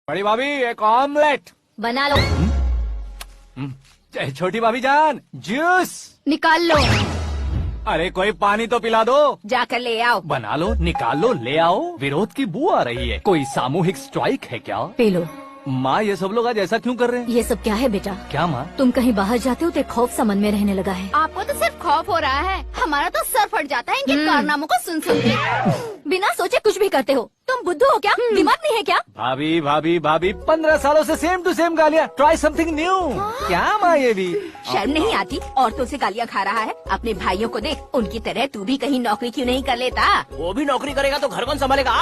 बड़ी भाभी एक ऑमलेट बना लो। छोटी भाभी जान जूस निकाल लो। अरे कोई पानी तो पिला दो। जाकर ले आओ। बना लो, निकाल लो, ले आओ। विरोध की बू आ रही है। कोई सामूहिक स्ट्राइक है क्या? P low. माँ ये सब लोग आज ऐसा क्यों कर रहे हैं? ये सब क्या है बेटा? क्या माँ? तुम कहीं बाहर जाते हो तो एक खौफ सा मन में रहने लगा है। आपको तो सिर्फ खौफ हो रहा है, हमारा तो सर फट जाता है इनके कारनामों को सुन सुन के। बिना सोचे कुछ भी करते हो। तुम बुद्धू हो क्या? दिमाग नहीं है क्या? भाभी भाभी भाभी 15 सालों से सेम टू सेम गालियाँ। Try something new. क्या माँ ये भी? शर्म नहीं आती? औरतों से गालियाँ खा रहा है। अपने भाइयों को देख, उनकी तरह तू भी कहीं नौकरी क्यों नहीं कर लेता? वो भी नौकरी करेगा तो घर कौन संभालेगा?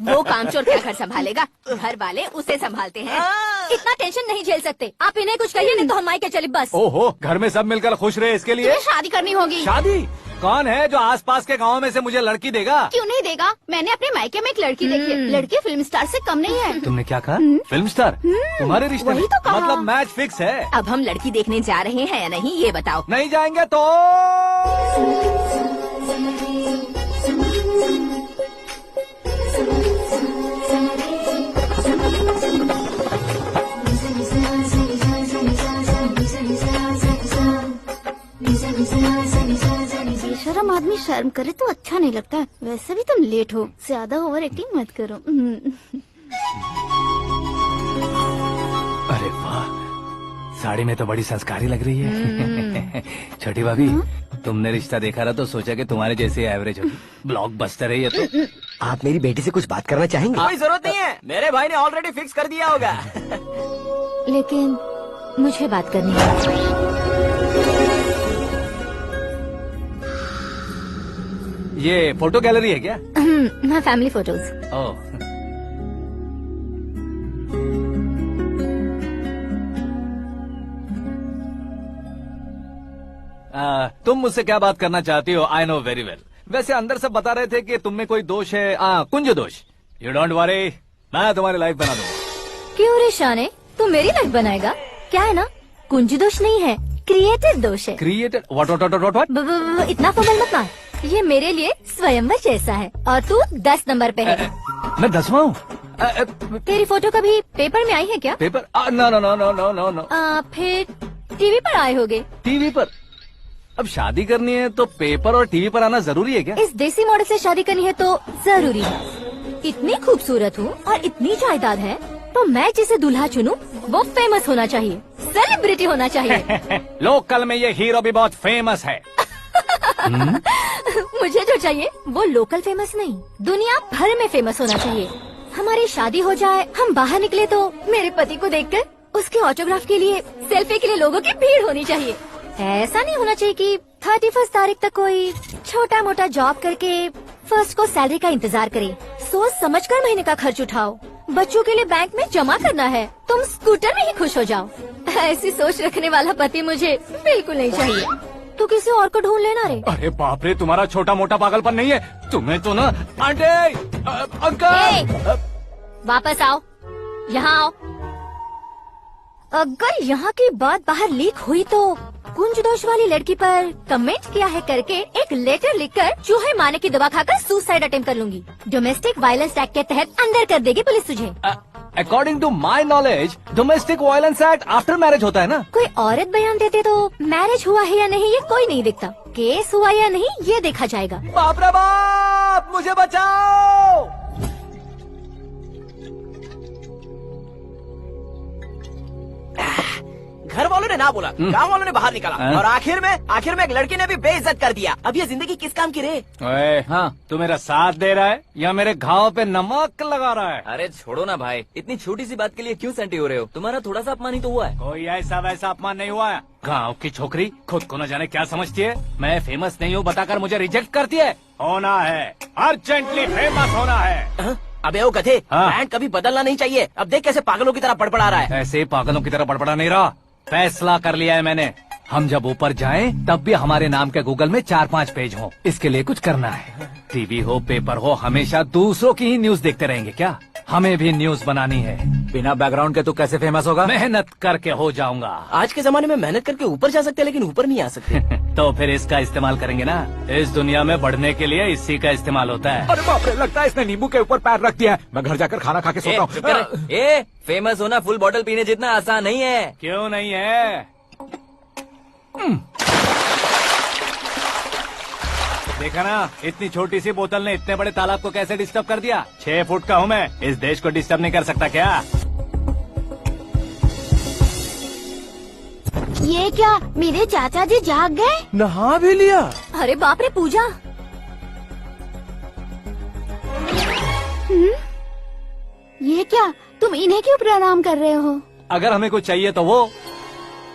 वो कामचोर क्या घर संभालेगा? घर वाले उसे संभालते हैं। इतना टेंशन नहीं झेल सकते। आप इन्हें कुछ कहिए नहीं तो हम मायके चले बस। ओहो, घर में सब मिलकर खुश रहे इसके लिए। तुम्हें शादी करनी होगी। शादी? कौन है जो आसपास के गाँव में से मुझे लड़की देगा? क्यों नहीं देगा? मैंने अपने मायके में एक लड़की देखी है। लड़की फिल्म स्टार से कम नहीं है। तुमने क्या कहा? Film star? तुम्हारे रिश्ते में? वही तो कहा। मतलब मैच फिक्स है? अब हम लड़की देखने जा रहे हैं या नहीं ये बताओ। नहीं जाएंगे तो? बेशरम आदमी शर्म करे तो अच्छा नहीं लगता। वैसे भी तुम लेट हो, ज्यादा ओवर एक्टिंग मत करो। अरे वाह, साड़ी में तो बड़ी संस्कारी लग रही है। छोटी भाभी, तुमने रिश्ता देखा रहा तो सोचा कि तुम्हारे जैसे एवरेज होगी। ब्लॉकबस्टर है ये तो। आप मेरी बेटी से कुछ बात करना चाहेंगे? कोई जरूरत नहीं है, मेरे भाई ने ऑलरेडी फिक्स कर दिया होगा। लेकिन मुझे बात करनी है। ये फोटो गैलरी है क्या? हाँ, फैमिली फोटोज। ओह, तुम मुझसे क्या बात करना चाहती हो? I know very well. वैसे अंदर सब बता रहे थे कि तुम में कोई दोष है। कुंज दोष। यू डोंट वरी, मैं तुम्हारी लाइफ बना दूंगा। क्यों रे शाने, तू मेरी लाइफ बनाएगा? क्या है ना, कुंज दोष नहीं है, क्रिएटिव दोष है। क्रिएटेड? व्हाट? इतना फमल मत मार। ये मेरे लिए स्वयंवर जैसा है और तू 10 नंबर पे है। मैं 10वां हूँ? तेरी फोटो कभी पेपर में आई है क्या? पेपर? नो। फिर टीवी पर आए होगे। टीवी पर? अब शादी करनी है तो पेपर और टीवी पर आना जरूरी है क्या? इस देसी मॉडल से शादी करनी है तो जरूरी है। इतनी खूबसूरत हूँ और इतनी जायदाद है तो मैं जिसे दूल्हा चुनूं वो फेमस होना चाहिए, सेलिब्रिटी होना चाहिए। लोकल में ये हीरो भी बहुत फेमस है। मुझे जो चाहिए वो लोकल फेमस नहीं, दुनिया भर में फेमस होना चाहिए। हमारी शादी हो जाए, हम बाहर निकले तो मेरे पति को देखकर उसके ऑटोग्राफ के लिए, सेल्फी के लिए लोगों की भीड़ होनी चाहिए। ऐसा नहीं होना चाहिए कि 31 तारीख तक कोई छोटा मोटा जॉब करके फर्स्ट को सैलरी का इंतजार करे। सोच समझकर महीने का खर्च उठाओ। बच्चों के लिए बैंक में जमा करना है, तुम स्कूटर में ही खुश हो जाओ। ऐसी सोच रखने वाला पति मुझे बिल्कुल नहीं चाहिए। तू किसी और को ढूंढ लेना रे। अरे बाप रे, तुम्हारा छोटा मोटा पागलपन नहीं है। तुम्हें तो ना आंटी, अंकल। वापस आओ, यहाँ आओ। अगर यहाँ की बात बाहर लीक हुई तो कुंज दोष वाली लड़की पर कमेंट किया है करके एक लेटर लिखकर चूहे मारने की दवा खाकर सुसाइड अटेम्प्ट कर लूंगी। डोमेस्टिक वायलेंस एक्ट के तहत अंदर कर देगी पुलिस तुझे। According to my knowledge domestic violence act after marriage होता है ना? कोई औरत बयान देते तो मैरिज हुआ है या नहीं ये कोई नहीं देखता, केस हुआ या नहीं ये देखा जाएगा। बाप रे बाप, मुझे बचाओ। घर वालों ने ना बोला, गाँव वालों ने बाहर निकाला और आखिर में एक लड़की ने भी बेइज्जत कर दिया। अब ये जिंदगी किस काम की रे? ओए, हाँ, तू मेरा साथ दे रहा है या मेरे घाव पे नमक लगा रहा है? अरे छोड़ो ना भाई, इतनी छोटी सी बात के लिए क्यों सेंटी हो रहे हो? तुम्हारा थोड़ा सा अपमान ही तो हुआ है। कोई ऐसा वैसा अपमान नहीं हुआ है। गाँव की छोकरी खुद को न जाने क्या समझती है। मैं फेमस नहीं हूँ बताकर मुझे रिजेक्ट करती है। होना है, अर्जेंटली फेमस होना है। अबे ओ गधे, हाँ। ब्रांड कभी बदलना नहीं चाहिए। अब देख कैसे पागलों की तरह बड़बड़ा रहा है। ऐसे पागलों की तरह बड़बड़ा नहीं रहा। फैसला कर लिया है मैंने। हम जब ऊपर जाएं तब भी हमारे नाम के गूगल में 4-5 पेज हो। इसके लिए कुछ करना है। टीवी हो, पेपर हो, हमेशा दूसरों की ही न्यूज देखते रहेंगे क्या? हमें भी न्यूज बनानी है। बिना बैकग्राउंड के तू कैसे फेमस होगा? मेहनत करके हो जाऊंगा। आज के जमाने में मेहनत करके ऊपर जा सकते हैं लेकिन ऊपर नहीं आ सकते। तो फिर इसका इस्तेमाल करेंगे ना। इस दुनिया में बढ़ने के लिए इसी का इस्तेमाल होता है। अरे बाप रे, लगता है इसने नींबू के ऊपर पैर रख दिया है। मैं घर जाकर खाना खा के सोता हूँ। चुप कर। फेमस होना फुल बॉटल पीने जितना आसान नहीं है। क्यों नहीं है? देखा ना, इतनी छोटी सी बोतल ने इतने बड़े तालाब को कैसे डिस्टर्ब कर दिया। 6 फुट का हूँ मैं, इस देश को डिस्टर्ब नहीं कर सकता क्या? ये क्या, मेरे चाचा जी जाग गए? नहा भी लिया? अरे बाप रे पूजा। ये क्या, तुम इन्हें क्यों प्रणाम कर रहे हो? अगर हमें कुछ चाहिए तो वो,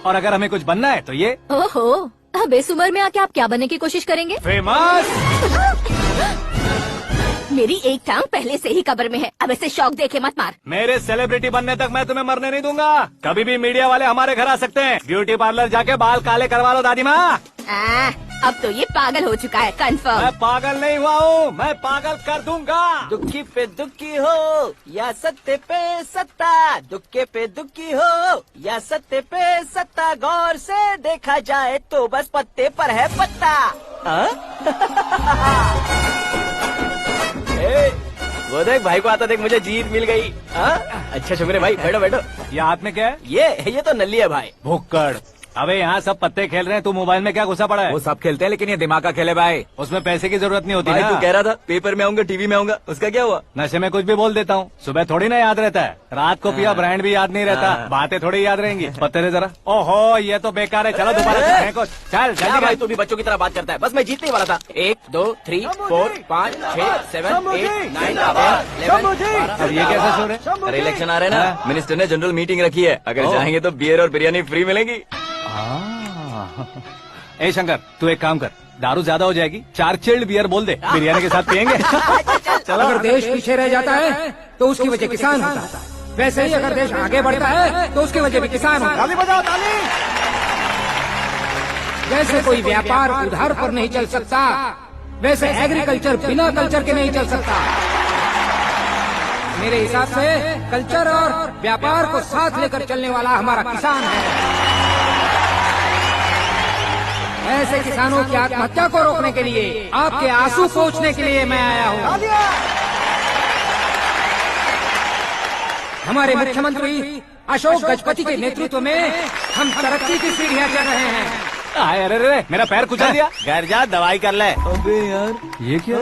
और अगर हमें कुछ बनना है तो ये। ओहो, अब इस उम्र में आके आप क्या बनने की कोशिश करेंगे? फेमस। मेरी एक टांग पहले से ही कब्र में है, अब ऐसे शौक देखे मत मार। मेरे सेलिब्रिटी बनने तक मैं तुम्हें मरने नहीं दूंगा। कभी भी मीडिया वाले हमारे घर आ सकते हैं। ब्यूटी पार्लर जाके बाल काले करवा लो दादी माँ। अब तो ये पागल हो चुका है, कंफर्म। मैं पागल नहीं हुआ हूँ, मैं पागल कर दूंगा। दुखी पे दुखी हो या सत्य पे सत्ता, दुखे पे दुखी हो या सत्य पे सत्ता, गौर से देखा जाए तो बस पत्ते पर है पत्ता। वो देख भाई को आता देख, मुझे जीत मिल गई। अच्छा शुक्र भाई, बैठो बैठो। ये हाथ में क्या है? ये तो नल्ली है भाई। भुक्कड़। अबे यहाँ सब पत्ते खेल रहे हैं, तू मोबाइल में क्या घुसा पड़ा है? वो सब खेलते हैं लेकिन ये दिमाग का खेल है भाई। उसमें पैसे की जरूरत नहीं होती भाई ना। तू कह रहा था पेपर में आऊंगा, टीवी में आऊंगा, उसका क्या हुआ? नशे में कुछ भी बोल देता हूँ, सुबह थोड़ी ना याद रहता है। रात को पिया ब्रांड भी याद नहीं रहता, बातें थोड़ी याद रहेंगी। पत्ते दे जरा। ओहो, ये तो बेकार है, चलो दोबारा खेलने को। चल क्या जल्दी भाई, कर। तू भी बच्चों की तरह बात करता है। बस मैं जीतने ही वाला था। 1 2 3 4 5 6 7 8 9 10 11 अब ये कैसे सो रहे? अरे इलेक्शन आ रहे हैं ना, मिनिस्टर ने जनरल मीटिंग रखी है, अगर जाएंगे तो बियर और बिरयानी फ्री मिलेगी। ए शंकर, तू एक काम कर, दारू ज्यादा हो जाएगी, 4 चिल्ड बियर बोल दे, बिरयानी के साथ पियेंगे। चलो। अगर देश पीछे रह जाता है तो उसकी वजह किसान होता है, वैसे ही अगर देश आगे बढ़ता है तो उसकी वजह भी किसान होता है। ताली बजाओ, ताली। जैसे कोई व्यापार उधार पर नहीं चल सकता, वैसे एग्रीकल्चर बिना कल्चर के नहीं चल सकता। मेरे हिसाब से कल्चर और व्यापार को साथ लेकर चलने वाला हमारा किसान है। ऐसे किसानों की आत्महत्या को रोकने के लिए, आपके आंसू पोंछने के लिए मैं आया हूँ। हमारे मुख्यमंत्री अशोक गजपति के नेतृत्व में हम तरक्की की सीढ़ियाँ चढ़ रहे हैं। अरे अरे, मेरा पैर कुचल दिया। घर जा, दवाई कर ले। अबे यार, ये क्या?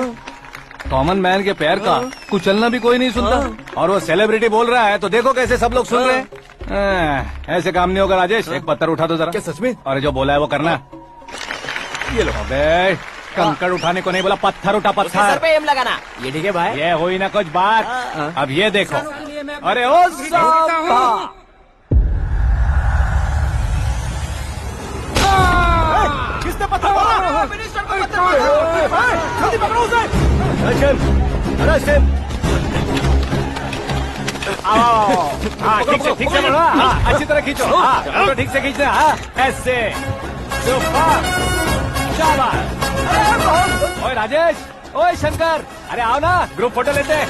कॉमन मैन के पैर का कुचलना भी कोई नहीं सुनता, और वो सेलिब्रिटी बोल रहा है तो देखो कैसे सब लोग सुन रहे हैं। ऐसे काम नहीं होगा राजेश, एक पत्थर उठा दो जरा। क्या सच में? और जो बोला है वो करना। ये लो। अबे कंकड़ उठाने को नहीं बोला, पत्थर उठा, उसके सर पत्थर। पे एम लगाना। ये ठीक है भाई। ये हुई ना कुछ बात। अब ये देखो। अरे ओ साहब, किसने पत्थर मारा? मिनिस्टर को पत्थर मारा। जल्दी पकड़ो उसे। हाँ ठीक से बोलो। हाँ अच्छी तरह खींचो। हाँ तो ठीक से खींचना। हाँ ऐसे। ओए राजेश, ओए शंकर, अरे आओ ना, ग्रुप फोटो लेते हैं।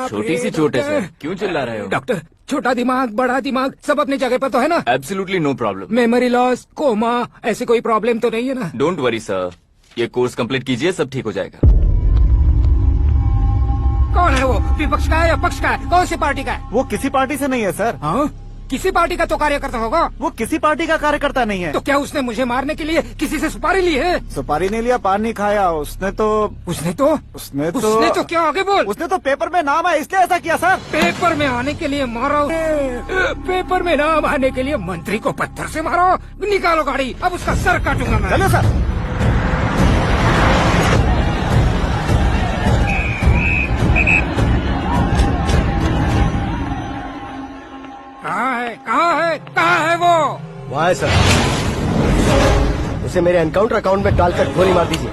छोटी सी चोट है सर, क्यों चिल्ला रहे हो? डॉक्टर, छोटा दिमाग बड़ा दिमाग सब अपनी जगह पर तो है ना? Absolutely no problem. Memory loss, coma, ऐसी कोई प्रॉब्लम तो नहीं है ना? डोंट वरी सर, ये कोर्स कंप्लीट कीजिए, सब ठीक हो जाएगा। कौन है वो? विपक्ष का है या पक्ष का है? कौन सी पार्टी का है? वो किसी पार्टी से नहीं है सर। हाँ? किसी पार्टी का तो कार्यकर्ता होगा। वो किसी पार्टी का कार्यकर्ता नहीं है। तो क्या उसने मुझे मारने के लिए किसी से सुपारी ली है? सुपारी नहीं लिया, पान नहीं खाया। उसने तो क्या आगे बोल? उसने तो पेपर में नाम है इसलिए ऐसा किया सर। पेपर में आने के लिए मारो, पेपर में नाम आने के लिए मंत्री को पत्थर से मारो। निकालो गाड़ी, अब उसका सर काटूंगा मैं। चलो सर। कहाँ है वो? वहाँ है सर, उसे मेरे एनकाउंटर अकाउंट में डालकर गोली मार दीजिए।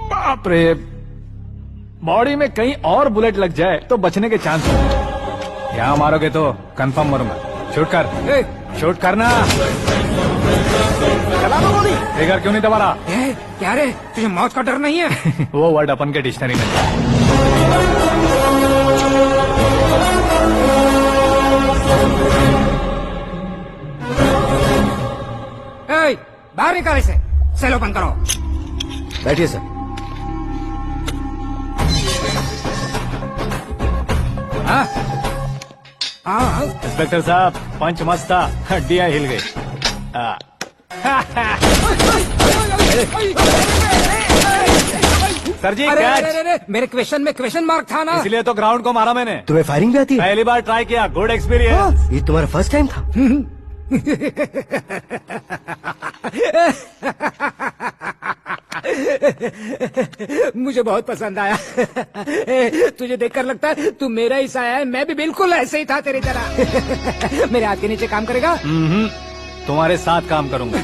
बाप रे, बॉडी में कहीं और बुलेट लग जाए तो बचने के चांस हो। यहाँ मारोगे तो कंफर्म मरूंगा। शूट कर, शूट करना। चला दो गोली। ट्रिगर क्यों नहीं दबा रहा? क्या रे, तुझे मौत का डर नहीं है? वो वर्ड अपन के डिक्शनरी में। ए, बाहर निकाल इसे। सेलो बंद करो। बैठिए सर। हाँ? हाँ, इंस्पेक्टर साहब पंच मस्त था, हड्डियां हिल गई। सर जी अरे, कैच। अरे, अरे, मेरे क्वेश्चन में क्वेश्चन मार्क था ना। इसलिए तो ग्राउंड को मारा मैंने। तुम्हें फायरिंग भी आती है? पहली बार ट्राई किया, गुड एक्सपीरियंस। ये तुम्हारा फर्स्ट टाइम था? मुझे बहुत पसंद आया। तुझे देखकर लगता है तू मेरा ही साया है। मैं भी बिल्कुल ऐसे ही था तेरी तरह। मेरे हाथ के नीचे काम करेगा? तुम्हारे साथ काम करूंगा।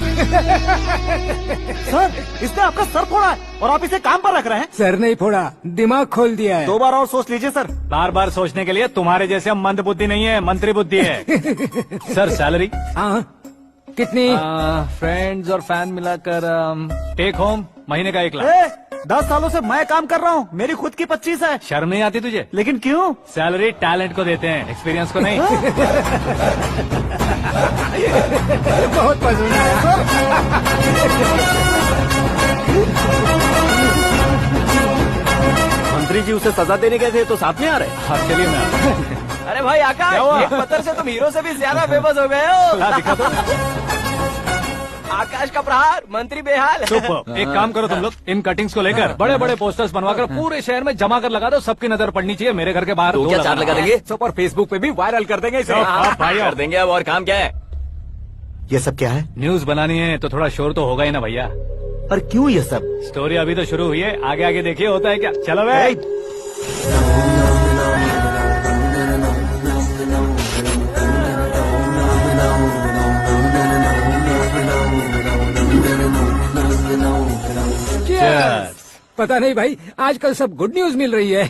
सर इसने आपका सर फोड़ा है और आप इसे काम पर रख रहे हैं। सर नहीं फोड़ा, दिमाग खोल दिया है। 2 बार और सोच लीजिए सर। बार बार सोचने के लिए तुम्हारे जैसे मंद बुद्धि नहीं है, मंत्री बुद्धि है। सर सैलरी हाँ, कितनी? फ्रेंड्स और फैन मिलाकर टेक होम महीने का 1 लाख। 10 सालों से मैं काम कर रहा हूँ, मेरी खुद की 25 है। शर्म नहीं आती तुझे? लेकिन क्यों? सैलरी टैलेंट को देते हैं, एक्सपीरियंस को नहीं। बहुत पसंद आया। मंत्री जी उसे सजा देने गए थे तो साथ में आ रहे। हाँ चलिए मैं आता हूं। अरे भाई आकाश, क्या हुआ? एक पत्थर से तुम हीरो से भी ज्यादा फेमस हो गए हो। ला दिखा दो। आकाश का प्रहार, मंत्री बेहाल। सुपर। एक काम करो तुम लोग, इन कटिंग्स को लेकर बड़े बड़े पोस्टर्स बनवाकर पूरे शहर में जमा कर लगा दो। सबकी नजर पड़नी चाहिए। मेरे घर के बाहर तो 2 क्या चार्ज लगा देंगे? सुपर फेसबुक पे भी वायरल कर देंगे इसे। भाई कर देंगे अब, और काम क्या है? ये सब क्या है? न्यूज बनानी है तो थोड़ा शोर तो होगा ही ना भैया। पर क्यों ये सब? स्टोरी अभी तो शुरू हुई है, आगे आगे देखिए होता है क्या। चलो भाई। Cheers। पता नहीं भाई, आजकल सब गुड न्यूज मिल रही है।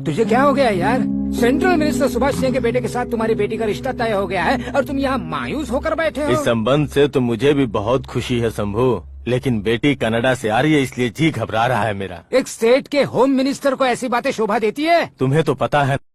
तुझे क्या हो गया यार? सेंट्रल मिनिस्टर सुभाष सिंह के बेटे के साथ तुम्हारी बेटी का रिश्ता तय हो गया है और तुम यहाँ मायूस होकर बैठे हो। इस संबंध से तो मुझे भी बहुत खुशी है शंभू, लेकिन बेटी कनाडा से आ रही है इसलिए जी घबरा रहा है मेरा। एक स्टेट के होम मिनिस्टर को ऐसी बातें शोभा देती है? तुम्हें तो पता है